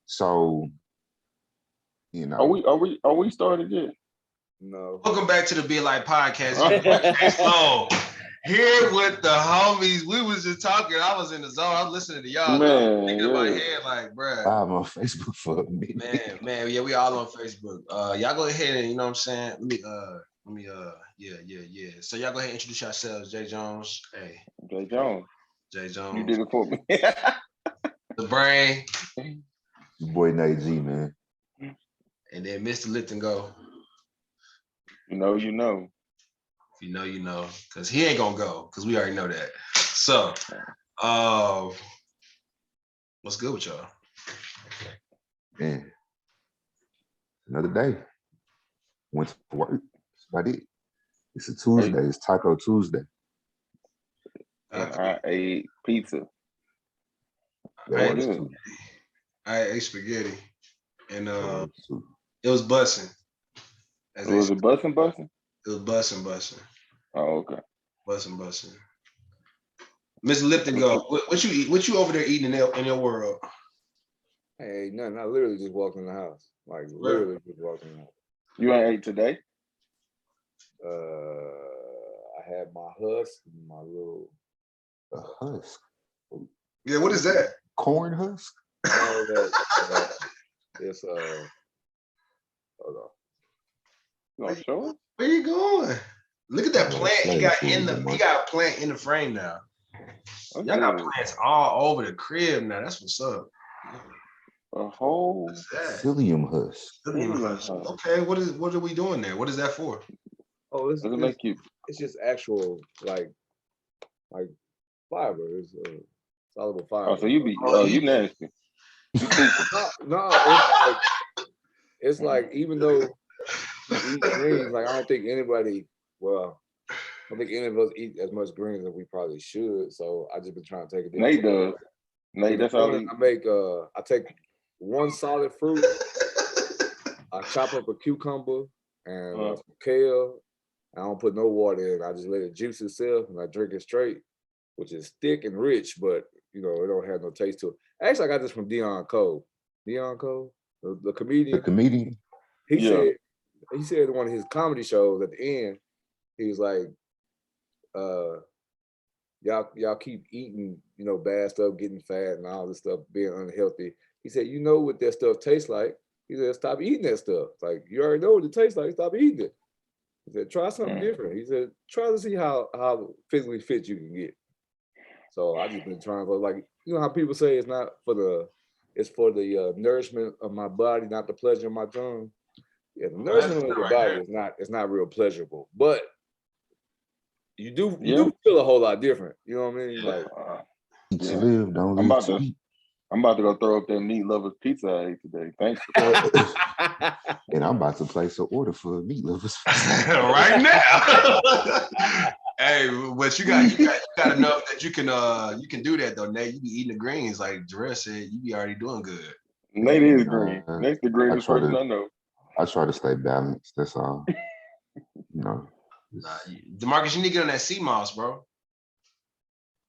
So, Are we started yet? No. Welcome back to the Be Like Podcast. Hey, slow. Here with the homies. We was just talking. I was in the zone. I was listening to y'all. Man, thinking in my head, like, bruh. I'm on Facebook for a minute. Man, yeah, we all on Facebook. Y'all go ahead and, you know what I'm saying? Let me, yeah. So y'all go ahead and introduce yourselves. Jay Jones. Hey. Jay Jones. Jay Jones. You did it for me. The Brain. Your boy Nate G, man. And then Mr. Lipton go. You know. If you know, you know. Because he ain't gonna go. Because we already know that. So, what's good with y'all? Man. Another day. Went to work. That's about it. It's a Tuesday. It's Taco Tuesday. And I ate pizza. I ate spaghetti. And it was bussing. Was it bussing? It was bussing. Oh, okay. Bussing. Mr. Lipton, go. What you eat? What you over there eating in your world? Hey, nothing. I literally just walked in the house. Like literally just walked in the house. You ain't ate today? I had my husk, my little husk. Yeah, what is that? Corn husk? No, it's hold on. You want to show us? Where you going? Look at that plant. He got a plant in the frame now. Okay. Y'all got plants all over the crib now. That's what's up. A whole psyllium husk. Okay, what are we doing there? What is that for? Oh, it's just actual like fiber. It's soluble fiber. Oh, so you nasty. No, it's like even though we eat greens, like I don't think any of us eat as much greens as we probably should. So I just been trying to take it. Nate does. Nate, that's all he. I take one solid fruit. I chop up a cucumber and some kale. I don't put no water in. I just let it juice itself and I drink it straight, which is thick and rich, but it don't have no taste to it. Actually, I got this from Dion Cole. Dion Cole, the comedian. The comedian. He said in one of his comedy shows at the end, he was like, y'all keep eating, bad stuff, getting fat and all this stuff, being unhealthy. He said, you know what that stuff tastes like. He said, stop eating that stuff. Like, you already know what it tastes like, stop eating it. He said, try something different. He said, try to see how physically fit you can get. So I just been trying to, like, how people say it's for the nourishment of my body, not the pleasure of my tongue. Yeah, the nourishment of your body is not real pleasurable, but you do feel a whole lot different. You know what I mean? Like, eat to live, don't live to eat. I'm about to go throw up that Meat Lovers pizza I ate today. Thanks. And I'm about to place an order for Meat Lovers right now. Hey, but you got enough that you can do that though, Nate. You be eating the greens like Jarrell said. You be already doing good. Nate is green. Nate's the greatest person I know. I try to stay balanced. That's all. DeMarcus, you need to get on that sea moss, bro.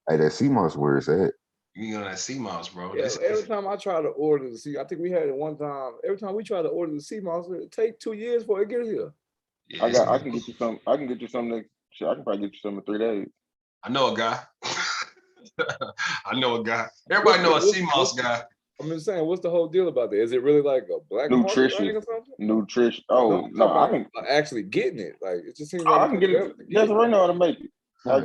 Hey, that sea moss where it's at. You need to get on that sea moss, bro. Yeah, every time I try to order the sea, I think we had it one time. Every time we try to order the sea moss, it take 2 years before it gets here. Yeah, I can get you some. I can get you some next. I can probably get you some in 3 days. I know a guy. Everybody know a sea moss guy. I'm just saying, what's the whole deal about that? Is it really like a black market thing or something? Nutrition. Oh no, I can actually getting it. Like it just seems like I can get it. Yes, right now how to make it.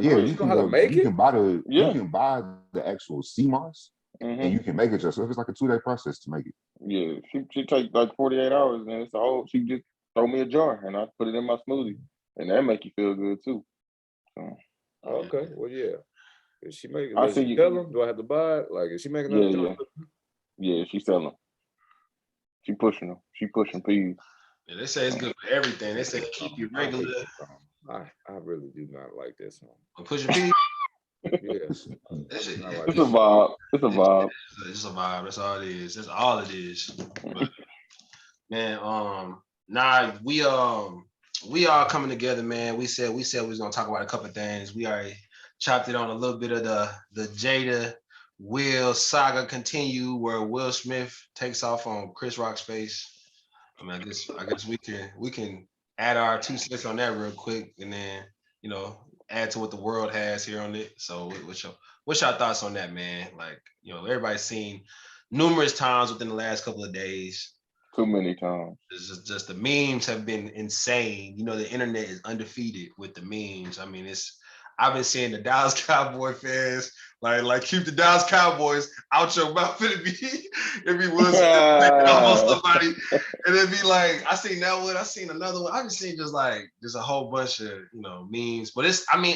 You can know how to make it. You can buy the actual sea moss, and you can make it yourself. It's like a 2-day process to make it. Yeah, she takes like 48 hours, and it's a whole. She just throw me a jar, and I put it in my smoothie, and that make you feel good too. So. Okay, well, yeah. Is she making? I see you. Tell them? Do I have to buy it? Like, is she making? Yeah, she's selling. She pushing them. She pushing peas. Yeah, they say it's good for everything. They say keep you regular. I really do not like that song. Push your peas. Yeah, it's a vibe. It's a vibe. It's a vibe. That's all it is. That's all it is. But, man, we all coming together, man. We said we was gonna talk about a couple of things. We already chopped it on a little bit of the Jada Will saga continue where Will Smith takes off on Chris Rock's face? I mean, I guess we can add our 2 cents on that real quick, and then add to what the world has here on it. So, what's your thoughts on that, man? Like, everybody's seen numerous times within the last couple of days. Too many times. It's just the memes have been insane. The internet is undefeated with the memes. I mean, I've been seeing the Dallas Cowboy fans like keep the Dallas Cowboys out your mouth. It'd be Will Smith almost somebody, and it'd be like I seen that one, I seen another one. I just seen just a whole bunch of memes. But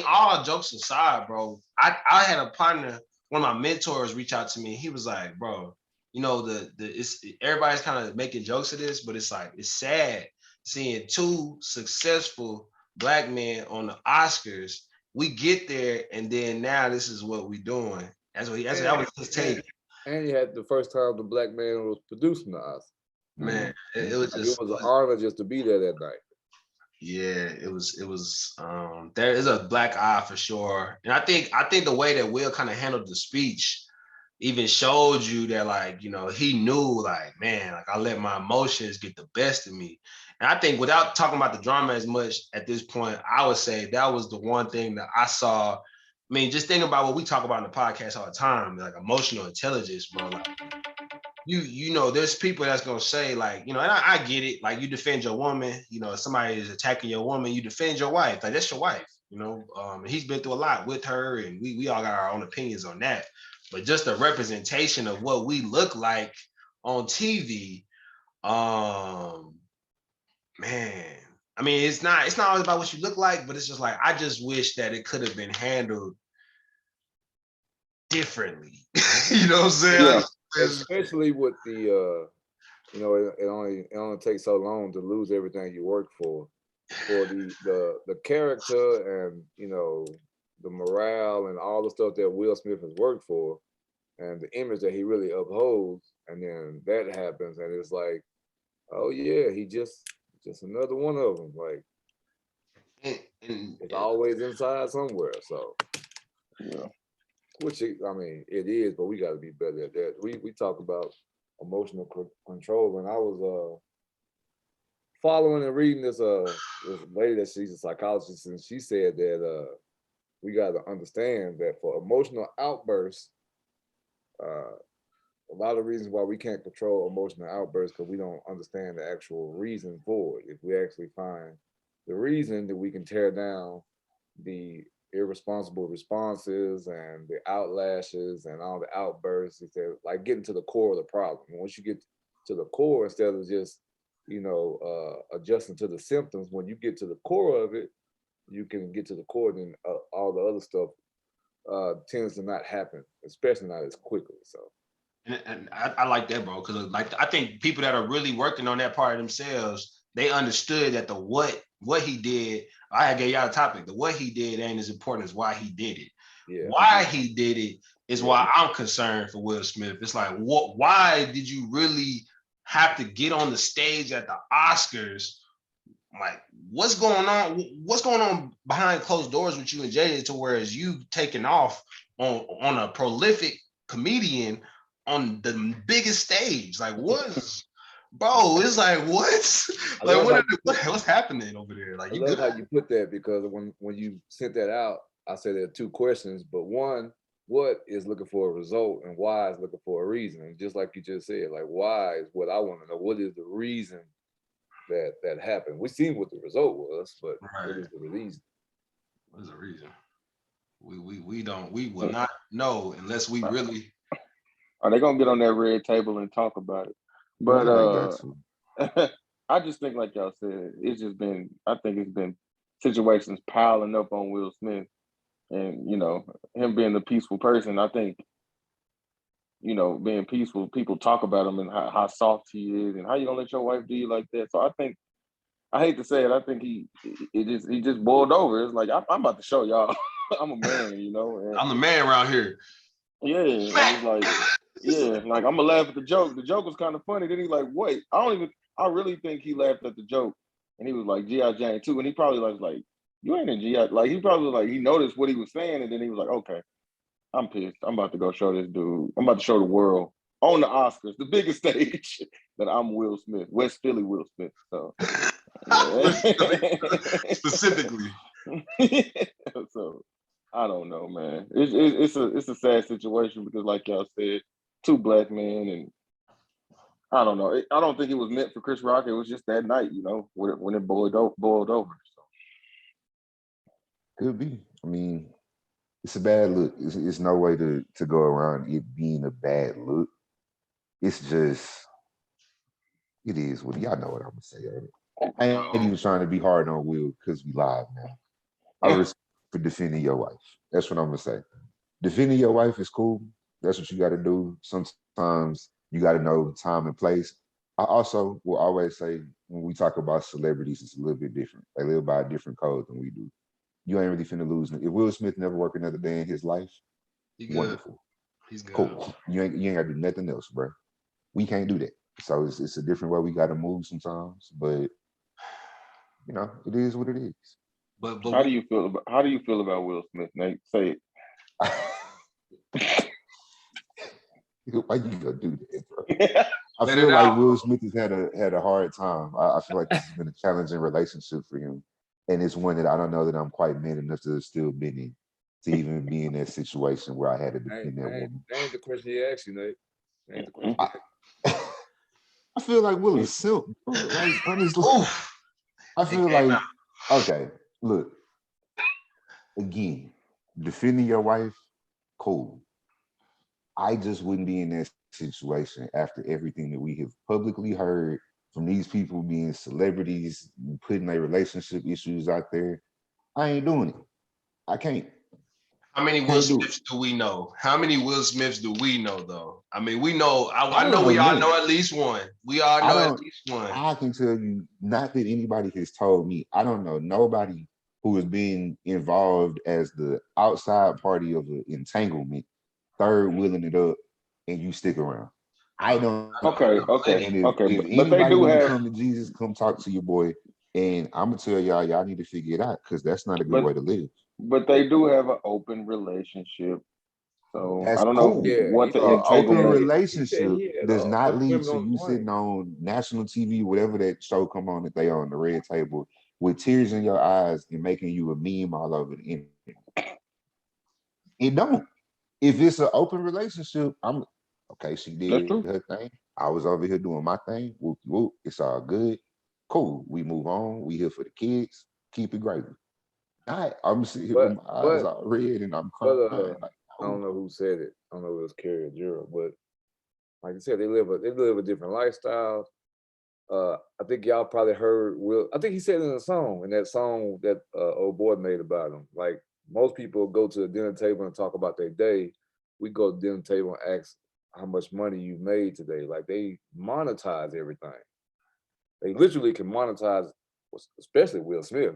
all jokes aside, bro. I had a partner, one of my mentors, reach out to me. He was like, bro, everybody's kind of making jokes of this, but it's sad seeing two successful black men on the Oscars. We get there, and then now this is what we're doing. That was his take. And you had the first time the black man was producing the Oscar. Man, it was just it was an honor just to be there that night. Yeah, it was. There is a black eye for sure, and I think the way that Will kind of handled the speech even showed you that he knew man, I let my emotions get the best of me. And I think without talking about the drama as much at this point, I would say that was the one thing that I saw. I mean, just think about what we talk about in the podcast all the time, like emotional intelligence, bro. There's people that's gonna say and I get it. Like, you defend your woman, if somebody is attacking your woman, you defend your wife. Like, that's your wife, he's been through a lot with her, and we all got our own opinions on that. But just a representation of what we look like on TV, man. I mean, it's not always about what you look like, but it's just I just wish that it could have been handled differently. You know what I'm saying? Yeah. Especially with the it only takes so long to lose everything you work for the character and the morale and all the stuff that Will Smith has worked for and the image that he really upholds, and then that happens and it's like, oh yeah, he just another one of them. Like, it's always inside somewhere. So yeah. Which it is, but we got to be better at that. We talk about emotional control. When I was following and reading this lady that she's a psychologist, and she said that we got to understand that for emotional outbursts, a lot of reasons why we can't control emotional outbursts because we don't understand the actual reason for it. If we actually find the reason, that we can tear down the irresponsible responses and the outlashes and all the outbursts. It's like getting to the core of the problem. Once you get to the core, instead of just adjusting to the symptoms, when you get to the core of it, you can get to the core, then all the other stuff tends to not happen, especially not as quickly. So, and I like that, bro, because I think people that are really working on that part of themselves, they understood that the what he did. I gave y'all a topic. The what he did ain't as important as why he did it. Yeah. Why he did it is why I'm concerned for Will Smith. It's like, why did you really have to get on the stage at the Oscars? Like, what's going on? What's going on behind closed doors with you and Jada, to whereas you taking off on a prolific comedian on the biggest stage? Like, what? Bro, it's like, what? Like, what's happening over there? Like, I love how you put that, because when you sent that out, I said there are two questions, but one, what is looking for a result, and why is looking for a reason? And just like you just said, like, why is what I want to know. What is the reason that happened? We seen what the result was, but what is the reason? What is the reason? We will not know unless we really. Are they gonna get on that red table and talk about it? But I just think, like y'all said, I think it's been situations piling up on Will Smith, and him being the peaceful person. I think being peaceful, people talk about him and how soft he is, and how you gonna let your wife do you like that. So I think, I hate to say it, I think he just boiled over. It's like, I'm about to show y'all I'm a man, and I'm the man around here. Yeah, it's like, yeah, like, I'm gonna laugh at the joke. The joke was kind of funny. Then he like, wait, I really think he laughed at the joke, and he was like, G.I. Jane too, and he probably was like, you ain't in G.I. Like, he probably he noticed what he was saying, and then he was like, okay. I'm pissed. I'm about to go show this dude. I'm about to show the world on the Oscars, the biggest stage, that I'm Will Smith, West Philly Will Smith. So Specifically. so I don't know, man. It's a sad situation because, like y'all said, two black men, and I don't know. I don't think it was meant for Chris Rock. It was just that night, when it boiled over. So. Could be. I mean, it's a bad look. It's no way to go around it being a bad look. It's just, it is what y'all know what I'm gonna say. I ain't even trying to be hard on Will because we live now. I respect for defending your wife. That's what I'm gonna say. Defending your wife is cool. That's what you got to do. Sometimes you got to know time and place. I also will always say when we talk about celebrities, it's a little bit different. They live by a different code than we do. You ain't really finna lose. If Will Smith never work another day in his life, wonderful. He's good. Cool. You ain't got to do nothing else, bro. We can't do that. So it's a different way we got to move sometimes. But it is what it is. But how do you feel about Will Smith, Nate? Say it. Why you gonna do that, bro? I feel like Will Smith has had a hard time. I feel like this has been a challenging relationship for him, and it's one that I don't know that I'm quite man enough to still been in, to even be in that situation where I had to defend that woman. That ain't the question he asked you, Nate. That ain't the question. I feel like Will is silk, bro. Like honestly, I feel like okay. Look, again, defending your wife, cool. I just wouldn't be in that situation after everything that we have publicly heard from these people being celebrities, putting their relationship issues out there. I ain't doing it. I can't. How many Will Smiths do we know? How many Will Smiths do we know, though? I mean, we know. I know we all know at least one. We all know at least one. I can tell you, not that anybody has told me. I don't know nobody who has been involved as the outside party of an entanglement, third wheeling it up, and you stick around. I don't. Okay. And if anybody want to come to Jesus, come talk to your boy. And I'm gonna tell y'all need to figure it out because that's not a good way to live. But they do have an open relationship. So that's I don't cool. know what the open entanglement relationship does not lead to you sitting on national TV, whatever that show come on that they on the red table with tears in your eyes and making you a meme all over the internet. It don't. If it's an open relationship, I'm okay. She did her thing. I was over here doing my thing. Whoop whoop. It's all good. Cool. We move on. We here for the kids. Keep it gravy. I'm sitting here with my eyes all red and I'm crying. I don't know who said it. I don't know if it was Carrie or Gerald, but like I said, they live a different lifestyle. I think y'all probably heard Will. I think he said in that song that old boy made about him. Like most people go to the dinner table and talk about their day. We go to the dinner table and ask how much money you made today. Like they monetize everything. They literally can monetize, especially Will Smith.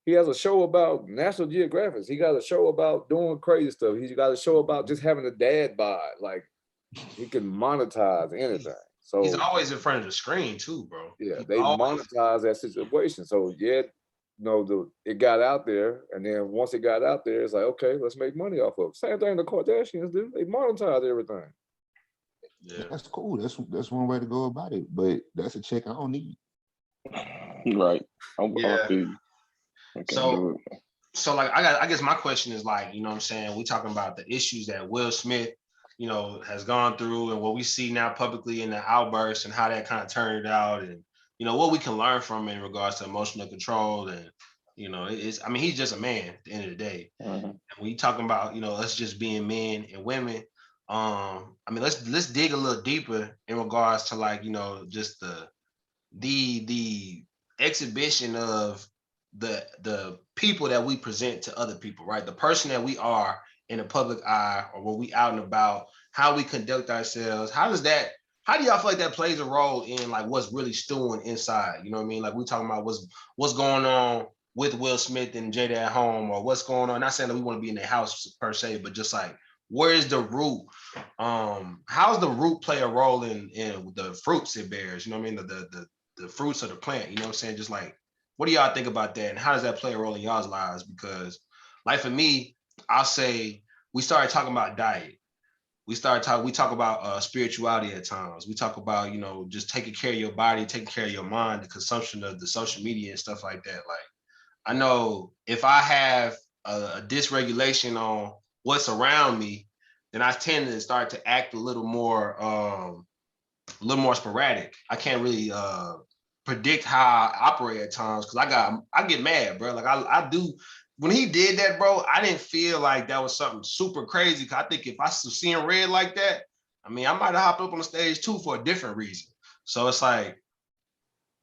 He has a show about National Geographic. He got a show about doing crazy stuff. He's got a show about just having a dad bod. Like he can monetize anything. So he's always in front of the screen too, bro. Yeah, they monetize that situation. So it got out there, and then once it got out there, it's like, okay, let's make money off of it. Same thing the Kardashians do. They monetize everything. Yeah, that's cool. That's one way to go about it. But that's a check I don't need. Right. So like I guess my question is like, you know what I'm saying? We talking about the issues that Will Smith, has gone through and what we see now publicly in the outbursts and how that kind of turned out and, what we can learn from in regards to emotional control. And, he's just a man at the end of the day. And when you talking about, us just being men and women, let's dig a little deeper in regards to like, just the exhibition of the people that we present to other people, right? The person that we are in the public eye or when we out and about, how we conduct ourselves. How do y'all feel like that plays a role in like what's really stewing inside? You know what I mean? Like we talking about what's going on with Will Smith and Jada at home, or what's going on. Not saying that we want to be in their house per se, but just like where is the root? How's the root play a role in the fruits it bears? You know what I mean? The fruits of the plant, you know what I'm saying? Just like, what do y'all think about that? And how does that play a role in y'all's lives? Because like for me, I'll say we started talking about diet. We talk about spirituality at times. We talk about, you know, just taking care of your body, taking care of your mind, the consumption of the social media and stuff like that. Like, I know if I have a dysregulation on what's around me, then I tend to start to act a little more sporadic. I can't really predict how I operate at times because I get mad, bro. Like I do. When he did that, bro, I didn't feel like that was something super crazy. Cause I think if I was seeing red like that, I mean, I might have hopped up on the stage too for a different reason. So it's like,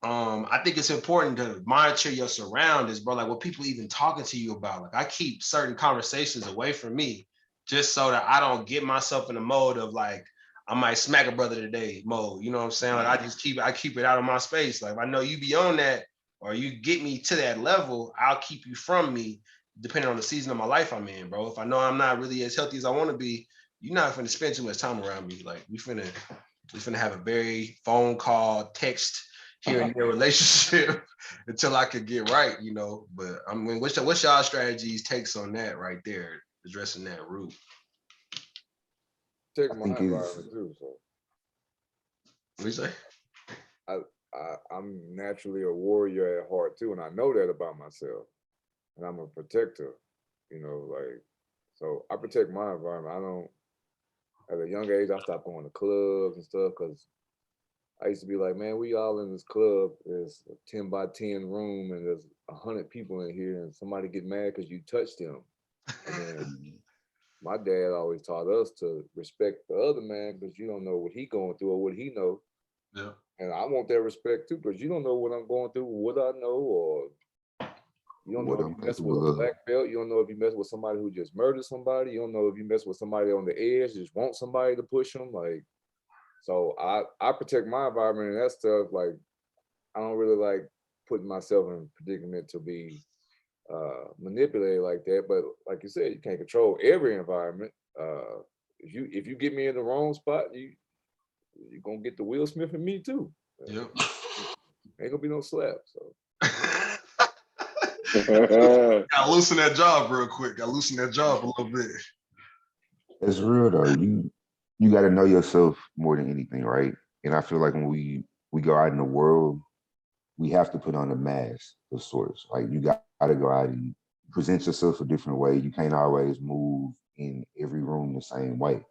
I think it's important to monitor your surroundings, bro. Like what people even talking to you about. Like I keep certain conversations away from me just so that I don't get myself in the mode of like, I might smack a brother today mode. You know what I'm saying? Like I keep it out of my space. Like if I know you be on that or you get me to that level, I'll keep you from me depending on the season of my life I'm in, bro. If I know I'm not really as healthy as I want to be, you're not finna spend too much time around me. Like we finna have a very phone call, text here and there relationship until I could get right, you know. But I mean, what's y'all strategies, takes on that right there, addressing that root? Check I my think it's environment too. So What you say? I'm naturally a warrior at heart too, and I know that about myself. And I'm a protector, you know, like, so I protect my environment. I don't, at a young age, I stopped going to clubs and stuff because I used to be like, man, we all in this club. There's a 10 by 10 room and there's 100 people in here and somebody get mad because you touched them. And then my dad always taught us to respect the other man because you don't know what he going through or what he know. Yeah. And I want that respect too because you don't know what I'm going through, what I know, or you don't know what if I'm you mess with a capable of. black belt. You don't know if you mess with somebody who just murdered somebody. You don't know if you mess with somebody on the edge, just want somebody to push them. Like, so I protect my environment and that stuff. Like, I don't really like putting myself in a predicament to be manipulated like that. But like you said, you can't control every environment. If you get me in the wrong spot, you're gonna get the Will Smith and me too. Yep. Ain't gonna be no slap. So Gotta loosen that job real quick. Gotta loosen that job a little bit. It's real though. You got to know yourself more than anything, right? And I feel like when we go out in the world, we have to put on a mask of sorts. Like you got to go out and present yourself a different way. You can't always move in every room the same way.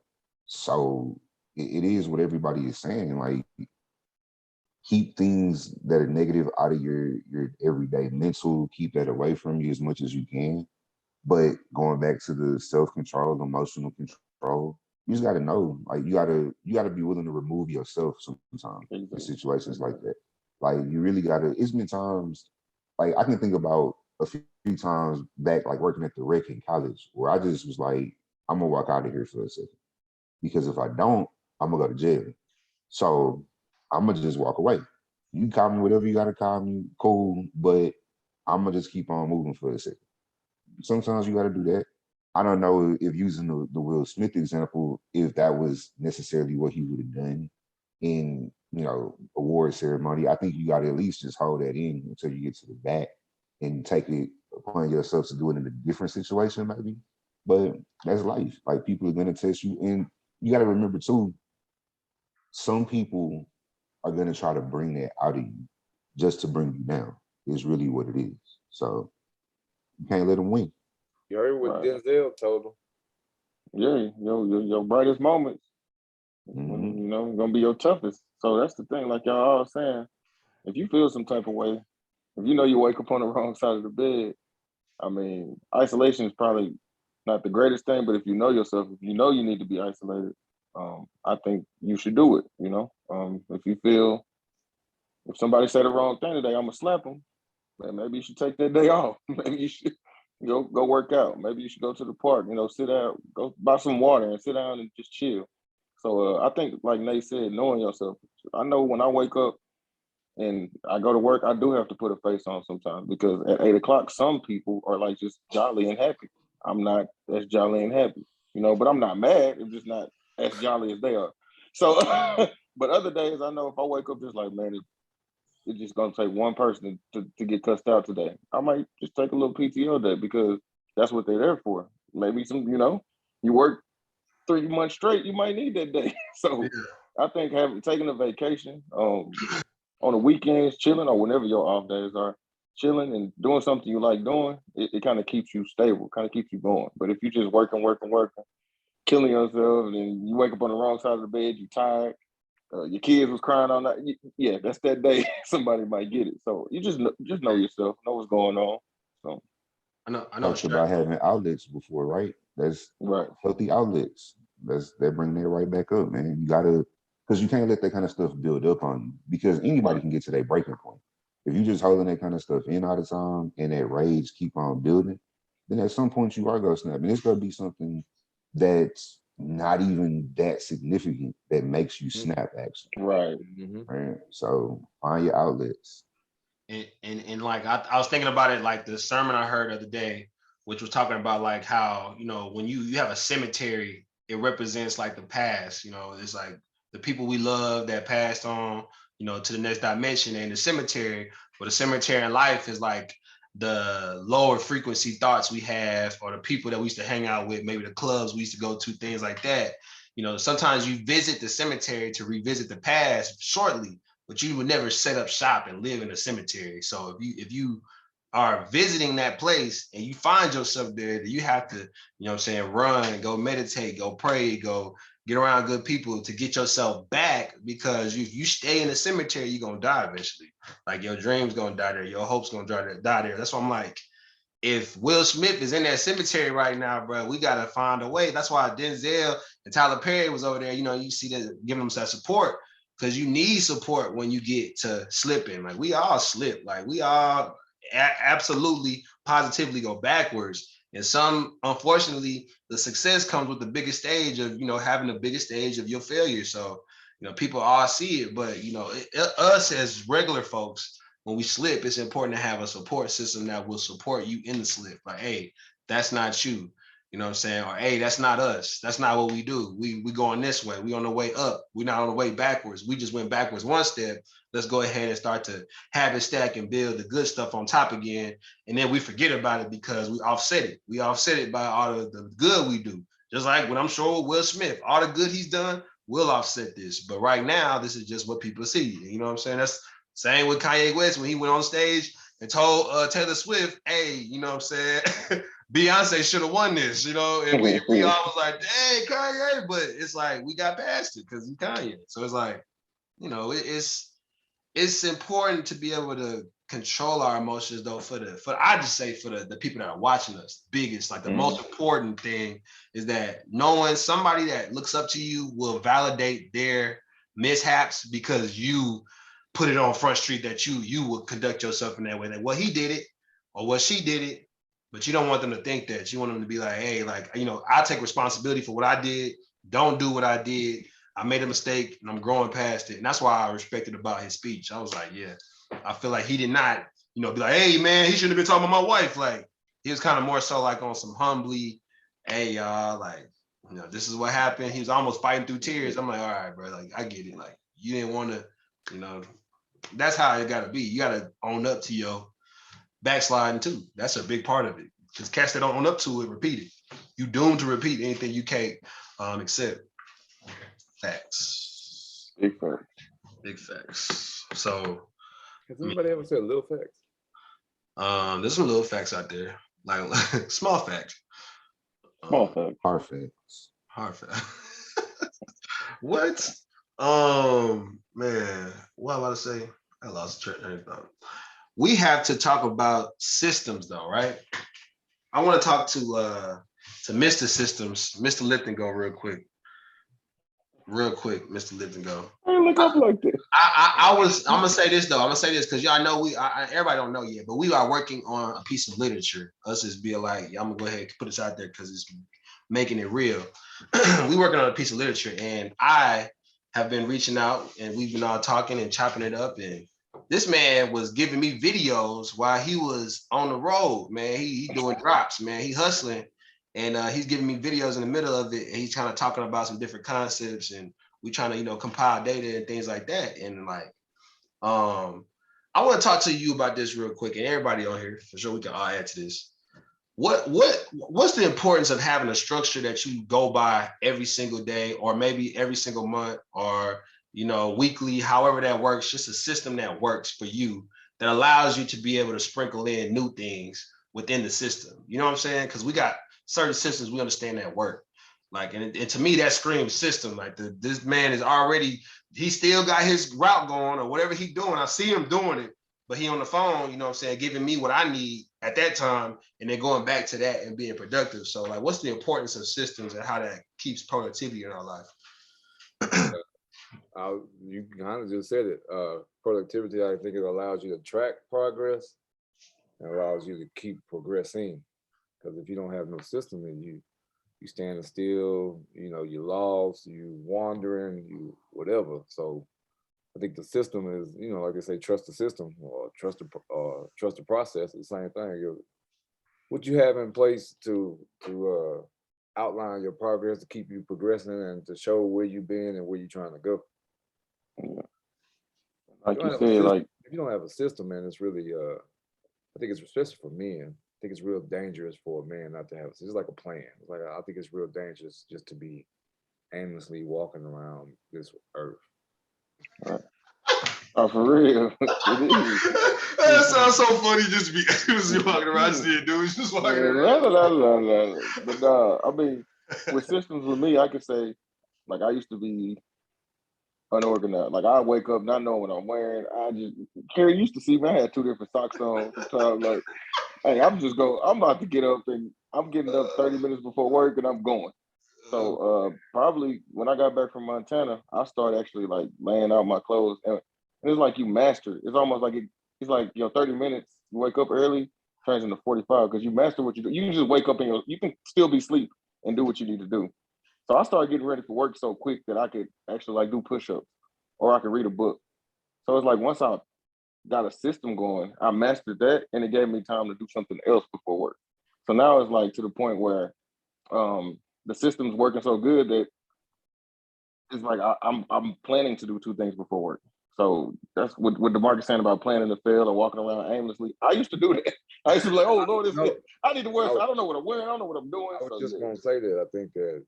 So it is what everybody is saying. Like keep things that are negative out of your everyday mental. Keep that away from you as much as you can. But going back to the self-control, emotional control, you just gotta know, like you gotta be willing to remove yourself sometimes in situations like that. Like you really gotta, it's been times, like I can think about a few times back, like working at the rec in college, where I just was like, I'm gonna walk out of here for a second. Because if I don't, I'm gonna go to jail. So I'm gonna just walk away. You call me whatever you gotta call me, cool, but I'm gonna just keep on moving for a second. Sometimes you got to do that. I don't know if using the Will Smith example, if that was necessarily what he would have done in, you know, award ceremony. I think you got to at least just hold that in until you get to the back and take it upon yourself to do it in a different situation, maybe. But that's life. Like people are gonna test you, and you got to remember too. Some people are gonna try to bring that out of you just to bring you down. Is really what it is. So you can't let them win. you heard what Right. Denzel told him. Yeah, your brightest moments, Mm-hmm. you know, gonna be your toughest. So that's the thing, like y'all all saying. If you feel some type of way, if you know you wake up on the wrong side of the bed, I mean, isolation is probably not the greatest thing, but if you know yourself, if you know you need to be isolated, I think you should do it. You know, if you feel if somebody say the wrong thing today, I'm gonna slap them. Man, maybe you should take that day off. Maybe you should go work out. Maybe you should go to the park. You know, sit out, go buy some water and sit down and just chill. So I think, like Nate said, knowing yourself. I know when I wake up and I go to work, I do have to put a face on sometimes because at 8 o'clock, some people are like just jolly and happy. I'm not as jolly and happy, you know, but I'm not mad. I'm just not as jolly as they are. So, but other days, I know if I wake up just like, man, it's just gonna take one person to get cussed out today. I might just take a little PTO day because that's what they're there for. Maybe some, you know, You work 3 months straight, you might need that day. So I think taking a vacation on the weekends, chilling, or whenever your off days are, chilling and doing something you like doing, it kind of keeps you stable, kind of keeps you going. But if you just working, killing yourself, and then you wake up on the wrong side of the bed, you tired, your kids was crying all night, yeah, that's that day somebody might get it. So you just know yourself, know what's going on. So I know. Talked about having outlets before, right? That's right. healthy outlets. That bring that right back up, man. You gotta, because you can't let that kind of stuff build up on you, because anybody can get to their breaking point. If you just holding that kind of stuff in all the time and that rage keep on building, then at some point you are gonna snap, and it's gonna be something that's not even that significant that makes you snap, actually. Right. Right. So find your outlets. And like I was thinking about it, like the sermon I heard the other day, which was talking about like how, you know, when you have a cemetery, it represents like the past. You know, it's like the people we love that passed on, you know, to the next dimension, and the cemetery. But the cemetery in life is like the lower frequency thoughts we have, or the people that we used to hang out with, maybe the clubs we used to go to, things like that. You know, sometimes you visit the cemetery to revisit the past shortly, but you would never set up shop and live in a cemetery. So if you are visiting that place and you find yourself there, you have to, you know what I'm saying, run, go meditate, go pray, go get around good people to get yourself back, because if you stay in the cemetery, you're gonna die eventually. Like your dreams gonna die there, your hopes gonna die there. That's why I'm like, if Will Smith is in that cemetery right now, bro, we gotta find a way. That's why Denzel and Tyler Perry was over there. You know, you see that giving them that support, because you need support when you get to slipping. Like we all slip. Like we all absolutely, positively go backwards. And some, unfortunately, the success comes with the biggest stage of, you know, having the biggest stage of your failure. So, you know, people all see it, but, you know, us as regular folks, when we slip, it's important to have a support system that will support you in the slip. Like, hey, that's not you. You know what I'm saying? Or, hey, that's not us. That's not what we do. We going this way. We on the way up. We're not on the way backwards. We just went backwards one step. Let's go ahead and start to have it stack and build the good stuff on top again. And then we forget about it because we offset it. We offset it by all of the good we do. Just like when I'm sure Will Smith, all the good he's done, will offset this. But right now, this is just what people see. You know what I'm saying? That's same with Kanye West when he went on stage and told Taylor Swift, hey, you know what I'm saying? Beyonce should have won this, you know? And we all was like, hey, Kanye. But it's like, we got past it because he's Kanye. So it's like, you know, it's important to be able to control our emotions, though, for I just say for the people that are watching us. Biggest, like the most important thing is that knowing somebody that looks up to you will validate their mishaps because you put it on Front Street that you will conduct yourself in that way. That well, he did it or well, she did it, but you don't want them to think that. You want them to be like, hey, like, you know, I take responsibility for what I did. Don't do what I did. I made a mistake and I'm growing past it. And that's why I respected about his speech. I was like, yeah, I feel like he did not, you know, be like, hey, man, he shouldn't have been talking about my wife. Like, he was kind of more so like on some humbly, hey, y'all, like, you know, this is what happened. He was almost fighting through tears. I'm like, all right, bro, like, I get it. Like, you didn't want to, you know, that's how it got to be. You got to own up to your backsliding too. That's a big part of it. Because cats that don't own up to it, repeat it. You doomed to repeat anything you can't accept. Facts. Big facts. Big facts. So, has anybody ever said little facts? There's some little facts out there, like small facts. Small facts. Hard facts. Hard facts. What? Man, what am I about to say? I lost train of thought. We have to talk about systems, though, right? I want to talk to Mr. Systems, Mr. Lipton-Go, real quick, Mr. Lipton-Go. I look up like this. I'm gonna say this though. I'm gonna say this because y'all know everybody don't know yet, but we are working on a piece of literature. Us as be like, yeah, I'm gonna go ahead and put this out there because it's making it real. We working on a piece of literature, and I have been reaching out, and we've been all talking and chopping it up. And this man was giving me videos while he was on the road. Man, he doing drops. Man, he hustling, and he's giving me videos in the middle of it, and he's kind of talking about some different concepts and. We trying to, you know, compile data and things like that. And like, I want to talk to you about this real quick, and everybody on here, for sure we can all add to this. what's the importance of having a structure that you go by every single day, or maybe every single month, or weekly, however that works, just a system that works for you that allows you to be able to sprinkle in new things within the system. You know what I'm saying? Because we got certain systems we understand that work. Like, and to me, that screams system. Like, this man is already, he still got his route going or whatever he doing. I see him doing it, but he on the phone, you know what I'm saying, giving me what I need at that time, and then going back to that and being productive. So, like, what's the importance of systems and how that keeps productivity in our life? You kind of just said it. Productivity, I think it allows you to track progress and allows you to keep progressing. Because if you don't have no system, then you standing still, you lost, you wandering, you whatever. So I think the system is, like they say, trust the system or trust the process. It's the same thing. What you have in place to outline your progress, to keep you progressing and to show where you've been and where you're trying to go. Like you said, like if you don't have a system, man, it's really I think it's especially for men. I think it's real dangerous for a man not to have. It's like a plan. It's like I think it's real dangerous just to be aimlessly walking around this earth. Oh, for real, it is. That sounds so funny. Just be walking around, seeing dudes just walking around. But I mean, with systems with me, I could say, like, I used to be unorganized. Like, I wake up not knowing what I'm wearing. Carrie used to see me. I had 2 different socks on sometimes. Like, hey, I'm about to get up, and I'm getting up 30 minutes before work, and I'm going. So probably when I got back from Montana, I started actually like laying out my clothes, and it's like you master. It's almost like it's like 30 minutes. You wake up early, turns into 45 because you master what you do. You can just wake up and you can still be asleep and do what you need to do. So I started getting ready for work so quick that I could actually like do push-ups, or I could read a book. So it's like once I got a system going, I mastered that, and it gave me time to do something else before work. So now it's like to the point where the system's working so good that it's like I'm planning to do 2 things before work. So that's what DeMarcus saying about planning to fail or walking around aimlessly. I used to do that. I used to be like, oh Lord, I need to wear. I don't know what I'm wearing. I don't know what I'm doing. I was just gonna say that I think that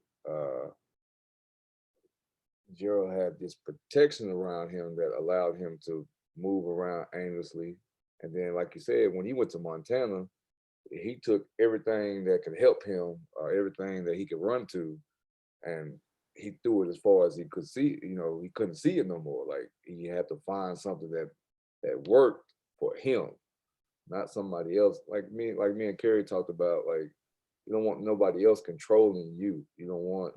Gerald had this protection around him that allowed him to move around aimlessly. And then, like you said, when he went to Montana, he took everything that could help him, or everything that he could run to, and he threw it as far as he could see. He couldn't see it no more. Like, he had to find something that worked for him, not somebody else. Like me and Carrie talked about, like, you don't want nobody else controlling you. You don't want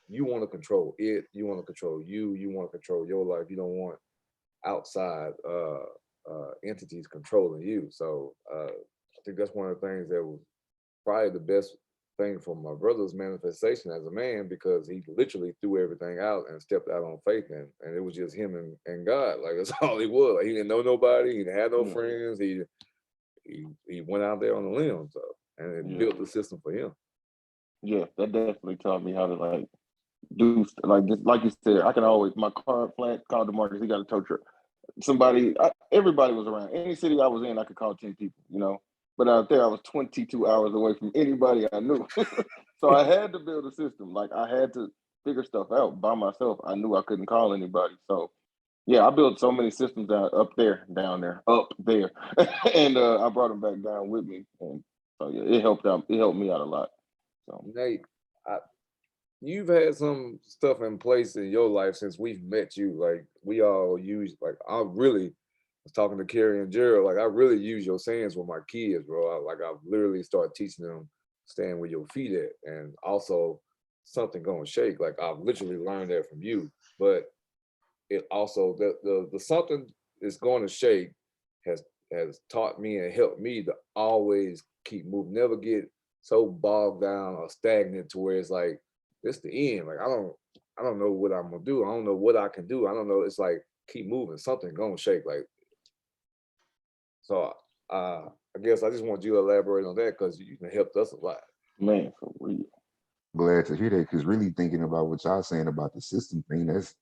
you want to control it. You want to control you. You want to control your life. You don't want outside entities controlling you. So I think that's one of the things that was probably the best thing for my brother's manifestation as a man, because he literally threw everything out and stepped out on faith, and it was just him and God. Like, that's all he was. Like, he didn't know nobody. He didn't have no friends. He went out there on the limb. So, and it built the system for him. Yeah, that definitely taught me how to like do like just like you said. I can always my car flat. Called DeMarcus. He got a tow truck. Everybody was around. Any city I was in, I could call 10 people. But out there, I was 22 hours away from anybody I knew. So I had to build a system. Like, I had to figure stuff out by myself. I knew I couldn't call anybody. So yeah, I built so many systems down there, and I brought them back down with me. And so yeah, it helped out. It helped me out a lot. So Nate, you've had some stuff in place in your life since we've met you. Like, we all use, like, I really was talking to Carrie and Gerald, like, I really use your sayings with my kids, bro. I've literally started teaching them stand where your feet at, and also something gonna shake. Like, I've literally learned that from you. But it also, the something is going to shake has taught me and helped me to always keep moving, never get so bogged down or stagnant to where it's like, this the end. Like, I don't know what I'm gonna do. I don't know what I can do. I don't know. It's like, keep moving. Something gonna shake. Like, so I guess I just want you to elaborate on that, because you helped us a lot. Man, for real. Glad to hear that, because really thinking about what y'all saying about the system thing, that's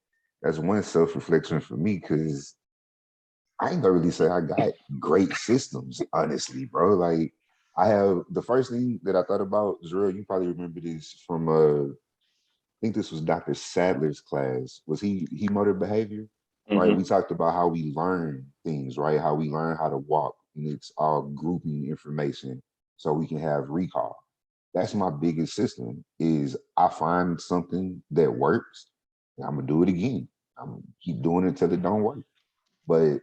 one self-reflection for me, because I ain't gonna really say I got great systems, honestly, bro. Like, I have the first thing that I thought about, Jarrell, you probably remember this from I think this was Dr. Sadler's class. Was he motor behavior? Right? Mm-hmm. We talked about how we learn things, right? How we learn how to walk, and it's all grouping information so we can have recall. That's my biggest system is I find something that works, and I'm gonna do it again. I'm gonna keep doing it until it don't work. But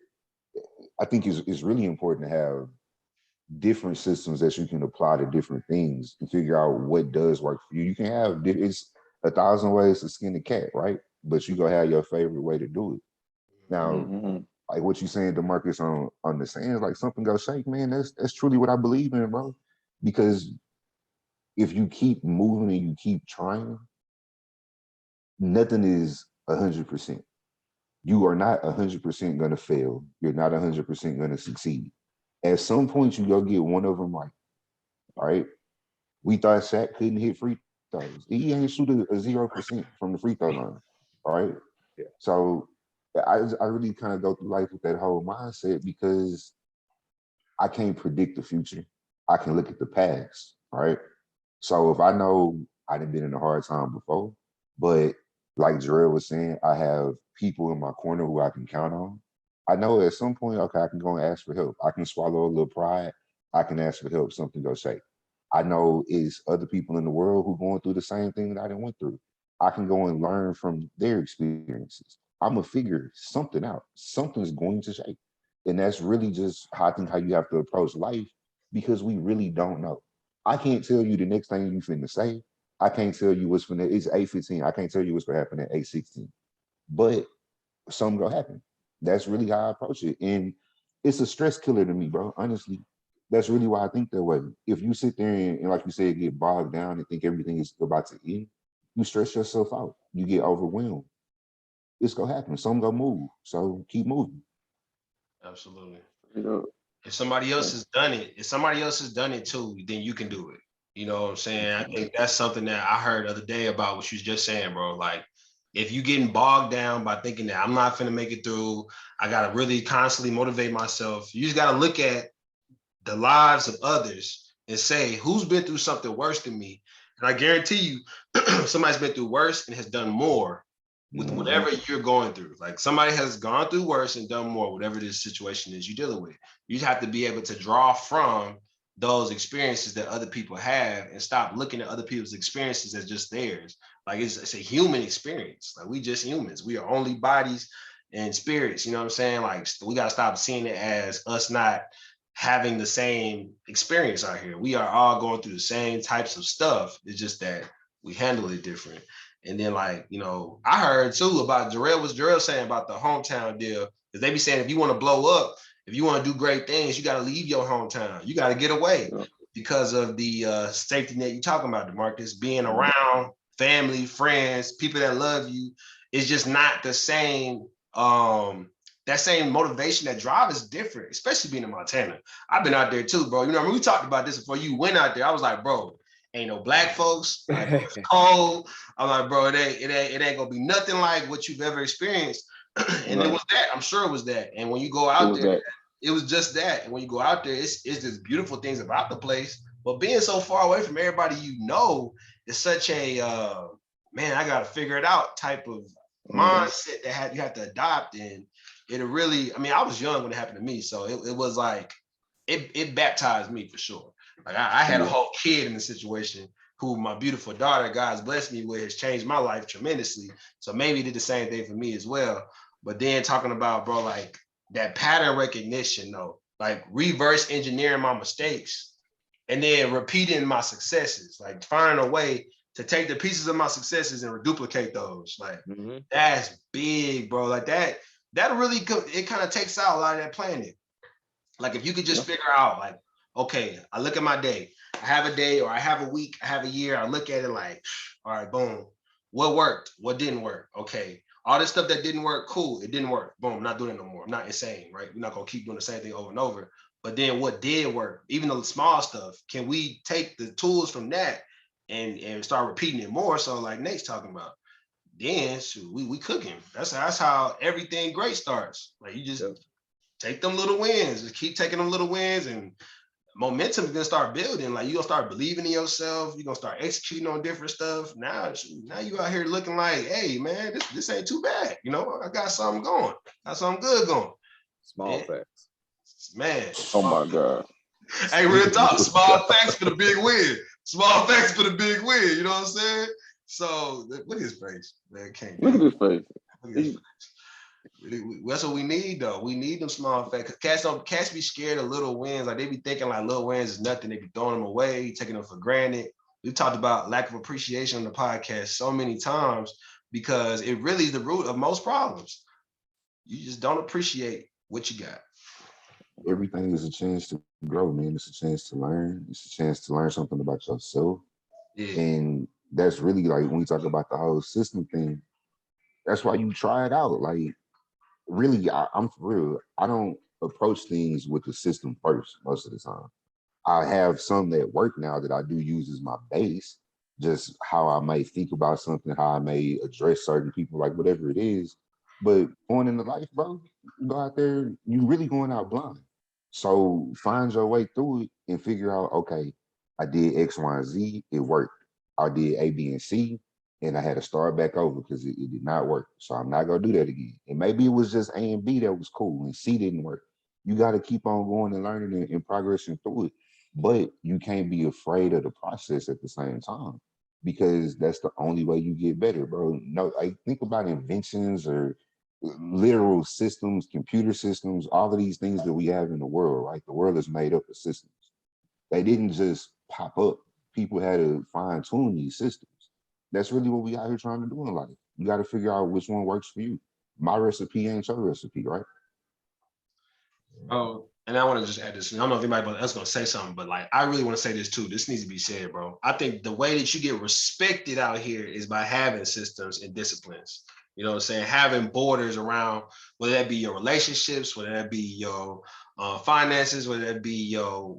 I think it's really important to have different systems that you can apply to different things and figure out what does work for you. You can have it's a thousand ways to skin a cat, right? But you go have your favorite way to do it. Now, Mm-hmm. like what you saying, Demarcus, on the sands, like something goes shake, man. That's truly what I believe in, bro. Because if you keep moving and you keep trying, nothing is 100%. You are not 100% gonna fail. You're not 100% gonna succeed. At some point, you go get one of them right. All right. We thought Shaq couldn't hit free throws. He ain't shoot a 0% from the free throw line. All right. Yeah. So I really kind of go through life with that whole mindset because I can't predict the future. I can look at the past. All right. So if I know I done been in a hard time before, but like Jarrell was saying, I have people in my corner who I can count on. I know at some point, okay, I can go and ask for help. I can swallow a little pride. I can ask for help. Something goes shake. I know it's other people in the world who going through the same thing that I done went through. I can go and learn from their experiences. I'm gonna figure something out. Something's going to shake, and that's really just how I think how you have to approach life because we really don't know. I can't tell you the next thing you finna say. I can't tell you what's finna. It's 8:15. I can't tell you what's gonna happen at 8:16. But something gonna happen. That's really how I approach it, and it's a stress killer to me, bro. Honestly, that's really why I think that way. If you sit there and like you said, get bogged down and think everything is about to end, you stress yourself out. You get overwhelmed. It's gonna happen. Something gonna move. So keep moving. Absolutely. You know, If somebody else has done it, if somebody else has done it too, then you can do it. You know what I'm saying? I think that's something that I heard the other day about what you was just saying, bro. Like, if you getting bogged down by thinking that I'm not finna make it through, I gotta really constantly motivate myself. You just gotta look at the lives of others and say, who's been through something worse than me? And I guarantee you, somebody's been through worse and has done more with mm-hmm. whatever you're going through. Like somebody has gone through worse and done more, whatever this situation is you're dealing with. You have to be able to draw from those experiences that other people have and stop looking at other people's experiences as just theirs. Like it's a human experience. Like we just humans. We are only bodies and spirits. You know what I'm saying? Like we got to stop seeing it as us not having the same experience out here. We are all going through the same types of stuff. It's just that we handle it different. And then, like, you know, I heard too about Jarrell saying about the hometown deal. Because they be saying if you want to blow up, if you want to do great things, you got to leave your hometown. You got to get away Yeah. because of the safety net you're talking about, DeMarcus, being around family, friends, people that love you. Is just not the same. That same motivation, that drive is different, especially being in Montana. I've been out there too, bro. You know, I mean, we talked about this before you went out there. I was like, bro, ain't no black folks. Like, it's cold. I'm like, bro, it ain't gonna be nothing like what you've ever experienced. And it Right. was that. I'm sure it was that. And when you go It out was there, that. it was just that. And when you go out there, it's just beautiful things about the place. But being so far away from everybody you know is such a man, I gotta figure it out type of mindset that you have to adopt. And it really, I mean, I was young when it happened to me. So it was like it baptized me for sure. Like I had a whole kid in the situation who my beautiful daughter, God's blessed me with, has changed my life tremendously. So maybe it did the same thing for me as well. But then talking about, bro, like that pattern recognition, though, like reverse engineering my mistakes and then repeating my successes, like finding a way to take the pieces of my successes and duplicate those. Like that's big, bro. Like that really it kind of takes out a lot of that planning. Like if you could just figure out, like, okay, I look at my day, I have a day or I have a week, I have a year, I look at it like, all right, boom, what worked, what didn't work, okay. All this stuff that didn't work, cool, it didn't work, boom, I'm not doing it no more. I'm not insane, right? We're not gonna keep doing the same thing over and over. But then what did work, even the small stuff, can we take the tools from that and start repeating it more? So like Nate's talking about, then shoot, we cooking. That's how everything great starts. Like you just take them little wins, just keep taking them little wins and momentum is gonna start building. Like, you're gonna start believing in yourself. You're gonna start executing on different stuff. Now you out here looking like, hey man, this ain't too bad. You know, I got something going. Got something good going. Small facts. Man. Oh my God. Hey, real talk. Small facts for the big win. Small facts for the big win. You know what I'm saying? So look at his face. Man, can't Look at his face. Look at his face. That's what we need, though. We need them small facts. Cats be scared of little wins. Like, they be thinking like little wins is nothing. They be throwing them away, taking them for granted. We talked about lack of appreciation on the podcast so many times because it really is the root of most problems. You just don't appreciate what you got. Everything is a chance to grow, man. It's a chance to learn. It's a chance to learn something about yourself. Yeah. And that's really like when we talk about the whole system thing, that's why you try it out. Like, really, I'm for real. I don't approach things with the system first most of the time. I have some that work now that I do use as my base, just how I may think about something, how I may address certain people, like whatever it is. But going into life, bro, you go out there, you really going out blind. So find your way through it and figure out, okay, I did X, Y, and Z, it worked. I did A, B, and C, and I had to start back over because it did not work. So I'm not gonna do that again. And maybe it was just A and B that was cool and C didn't work. You got to keep on going and learning and progressing through it, but you can't be afraid of the process at the same time because that's the only way you get better, bro. No, I think about inventions or literal systems, computer systems, all of these things that we have in the world, right? The world is made up of systems. They didn't just pop up. People had to fine tune these systems. That's really what we out here trying to do in life. You got to figure out which one works for you. My recipe ain't your recipe, right? Oh, and I want to just add this. I don't know if anybody else going to say something, but like, I really want to say this too. This needs to be said, bro. I think the way that you get respected out here is by having systems and disciplines. You know what I'm saying? Having borders around, whether that be your relationships, whether that be your finances, whether that be your,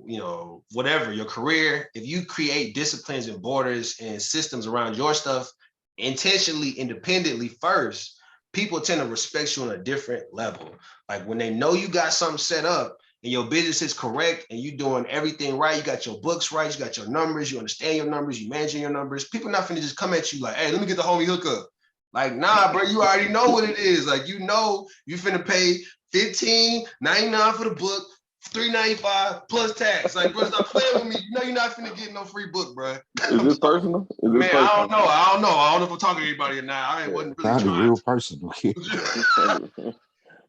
whatever, your career. If you create disciplines and borders and systems around your stuff intentionally, independently first, people tend to respect you on a different level. Like, when they know you got something set up and your business is correct and you doing everything right, you got your books right, you got your numbers, you understand your numbers, you managing your numbers, people not finna just come at you like, hey, let me get the homie hookup. Like, nah, bro, you already know what it is. Like, you know you finna pay $15.99 for the book, $3.95 plus tax. Like, bro, stop playing with me. You know you're not finna get no free book, bro. Is this personal? Is this Man, personal? I don't know if I'm talking to anybody or not. I wasn't really Sounded trying real to. personal here.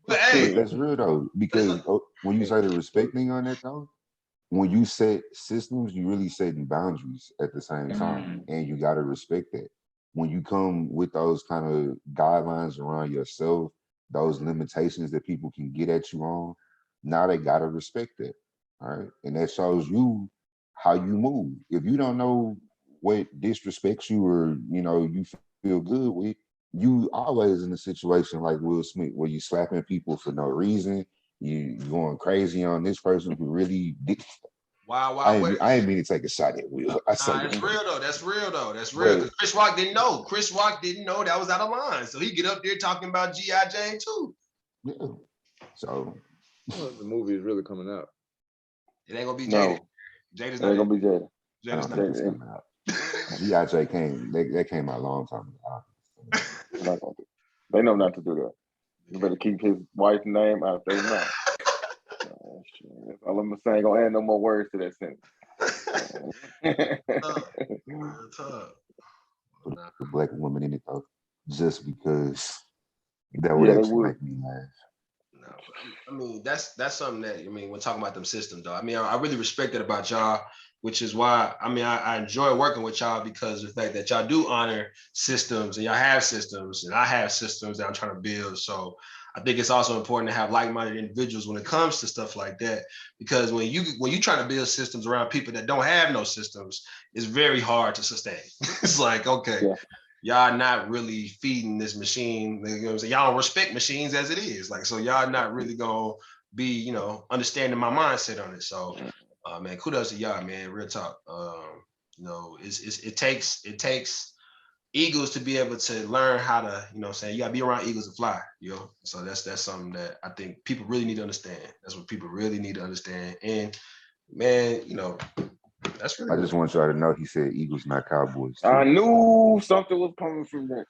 But hey, But that's real though, because when you say the respect thing on that though, when you set systems, you really setting boundaries at the same time, and you got to respect that. When you come with those kind of guidelines around yourself, those limitations that people can get at you on, now they got to respect that. All right, and that shows you how you move. If you don't know what disrespects you or you feel good with, you always in a situation like Will Smith where you slapping people for no reason, you going crazy on this person who really did. Wild I West. ain't mean to take a shot at Will. I saw Nah, you. that's real though. That's real though. That's real. Because Chris Rock didn't know. Chris Rock didn't know that was out of line. So he get up there talking about G.I. Jane too. Yeah. So the movie is really coming out. It ain't gonna be No. Jada. Jada's not It ain't gonna be Jada. I don't think it's coming out. G.I. came. That came out a long time ago. They know not to do that. You better keep his wife's name out their mouth. All I'm saying, gonna add no more words to that sentence. Put a black woman in it though, just because that would actually make me laugh. No, I mean that's something that when talking about them systems though. I mean, I really respect that about y'all, which is why I enjoy working with y'all because of the fact that y'all do honor systems and y'all have systems and I have systems that I'm trying to build. So I think it's also important to have like-minded individuals when it comes to stuff like that, because when you try to build systems around people that don't have no systems, it's very hard to sustain. It's like, okay. Yeah. Y'all not really feeding this machine. You know what I'm saying? Y'all don't respect machines as it is. Like, so y'all not really gonna be, understanding my mindset on it. So, man, kudos to y'all, man. Real talk. It takes eagles to be able to learn how to, you gotta be around eagles to fly, So that's something that I think people really need to understand. That's what people really need to understand. And man, that's really I just want y'all to know he said Eagles, not Cowboys. Too. I knew something was coming from that.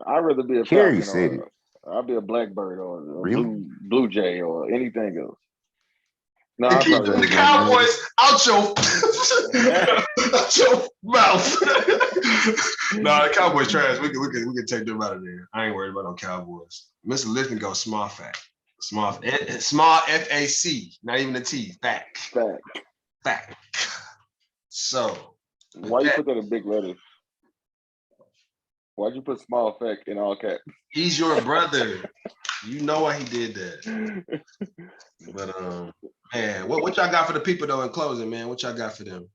I'd rather be a Kerry Falcon said it. or I'll be a Blackbird or a Really? Blue Jay or anything else. No, the I probably Cowboys out your out your mouth. No, the Cowboys trash. We can take them out of there. I ain't worried about no Cowboys. Mr. Lifton goes small fact. Small FAC, not even a T. Fact. So why you put that in big letters? Why'd you put small fact in all caps? He's your brother. You know why he did that. But man, what y'all got for the people though in closing, man? What y'all got for them?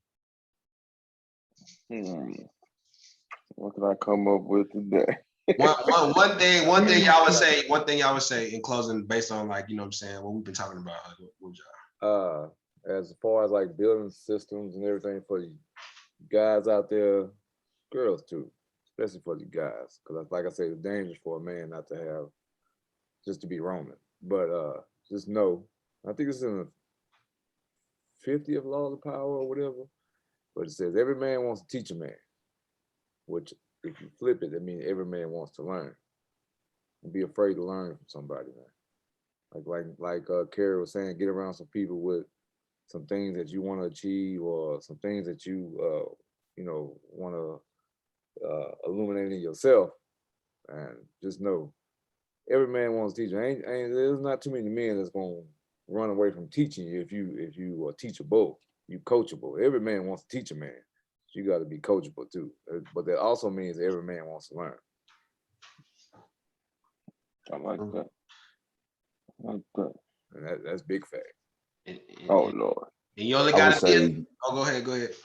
What can I come up with today? One thing y'all would say in closing based on like, what I'm saying, what we've been talking about. What y'all? As far as like building systems and everything for you guys out there, girls too, especially for you guys, because like I say, it's dangerous for a man not to have just to be roaming. But just know, I think it's in the 50th law of power or whatever, but it says every man wants to teach a man, which if you flip it, that means every man wants to learn. And be afraid to learn from somebody, man. Like Kerry was saying, get around some people with some things that you want to achieve or some things that you want to illuminate in yourself, and just know every man wants to teach you. Ain't there's not too many men that's gonna run away from teaching you if you are teachable, you coachable. Every man wants to teach a man. So you got to be coachable too. But that also means every man wants to learn. I like that. And that's big fact. Oh Lord. And you only I would got say. Oh, go ahead.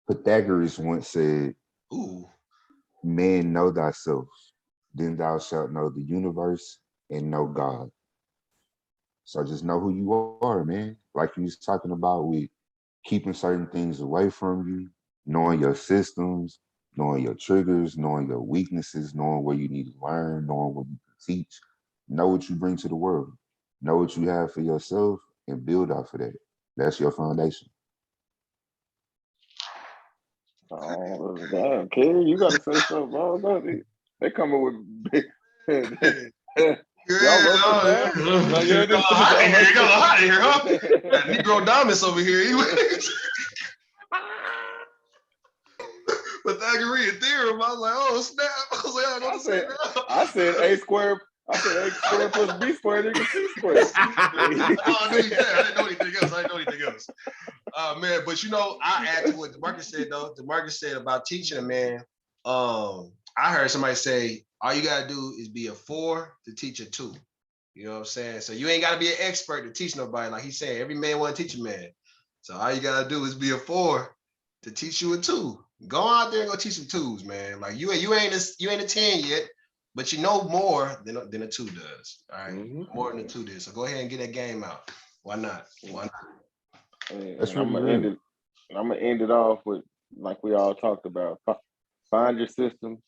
Pythagoras once said, Ooh. "Man, know thyself, then thou shalt know the universe and know God." So just know who you are, man. Like you was talking about with keeping certain things away from you, knowing your systems, knowing your triggers, knowing your weaknesses, knowing where you need to learn, knowing what you can teach. Know what you bring to the world. Know what you have for yourself and build off of that. That's your foundation. Oh damn, Kerry, you gotta say something. Oh no, they coming with big. Y'all roasting now? No, Here go hot in here, huh? That Negro Dominus over here. Pythagorean theorem. I was like, oh snap! I was like, I don't say that. I said A squared. I said A squared plus B squared equals C squared. I didn't know anything else. Man, but I add to what DeMarcus said though. DeMarcus said about teaching a man. I heard somebody say all you gotta do is be a 4 to teach a 2. You know what I'm saying? So you ain't gotta be an expert to teach nobody. Like he's saying, every man want to teach a man. So all you gotta do is be a 4 to teach you a 2. Go out there and go teach some 2s, man. Like you ain't a 10 yet, but you know more than a 2 does. All right, more than a 2 does. So go ahead and get that game out. Why not? That's I'm really gonna end it off with like we all talked about. Find your systems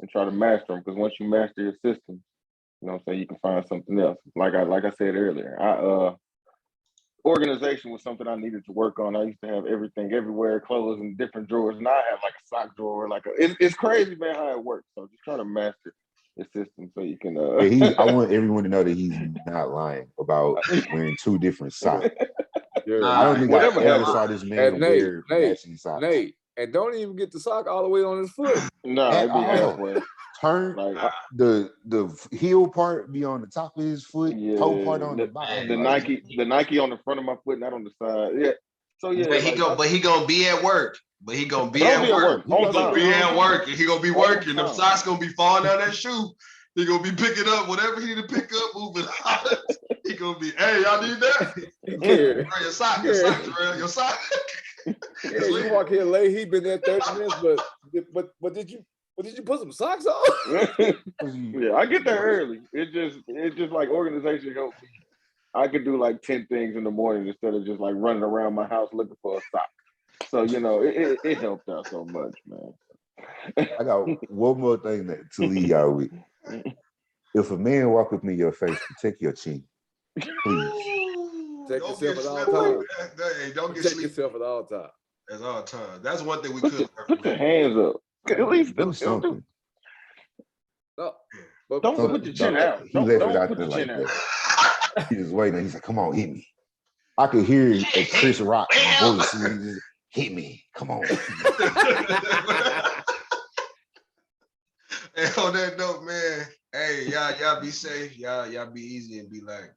and try to master them. Because once you master your system, you know what I'm saying, you can find something else. Like I said earlier, organization was something I needed to work on. I used to have everything everywhere, clothes in different drawers. Now I have like a sock drawer, it's crazy, man, how it works. So just try to master the system so you can I want everyone to know that he's not lying about wearing 2 different socks. I don't think I ever saw this man wear matching socks. Nate, and don't even get the sock all the way on his foot. No, it'd be halfway. Turn the heel part be on the top of his foot, toe part on the bottom. The Nike on the front of my foot, not on the side. Yeah. So yeah, but he gonna be at work. He gonna be at work. He gonna be at work, and he gonna be working. Them socks gonna be falling down that shoe. He gonna be picking up whatever he need to pick up, moving out. He gonna be, hey, y'all need that? Your sock, Terrell, your sock. Yeah, you walk here late. He been there 30 minutes, but did you put some socks on? Yeah, I get there early. It's just like organization helped me. I could do like 10 things in the morning instead of just like running around my house looking for a sock. So it helped out so much, man. I got one more thing to leave y'all with. If a man walk up in your face, protect your chin, please. Protect Don't yourself get at all slept on. times. Hey, don't get Protect sleep yourself at all times. at all times. That's one thing we Put could your, learn put from your him. hands up. At least Do something. No, but don't Don't, put your chin don't, out. he left it Don't out put there your chin like out. that. He just waiting. He's like, come on, hit me. I could hear a Chris Rock voice when he just hit me. Come on. And on that note, man, hey, y'all be safe. Y'all be easy and be like.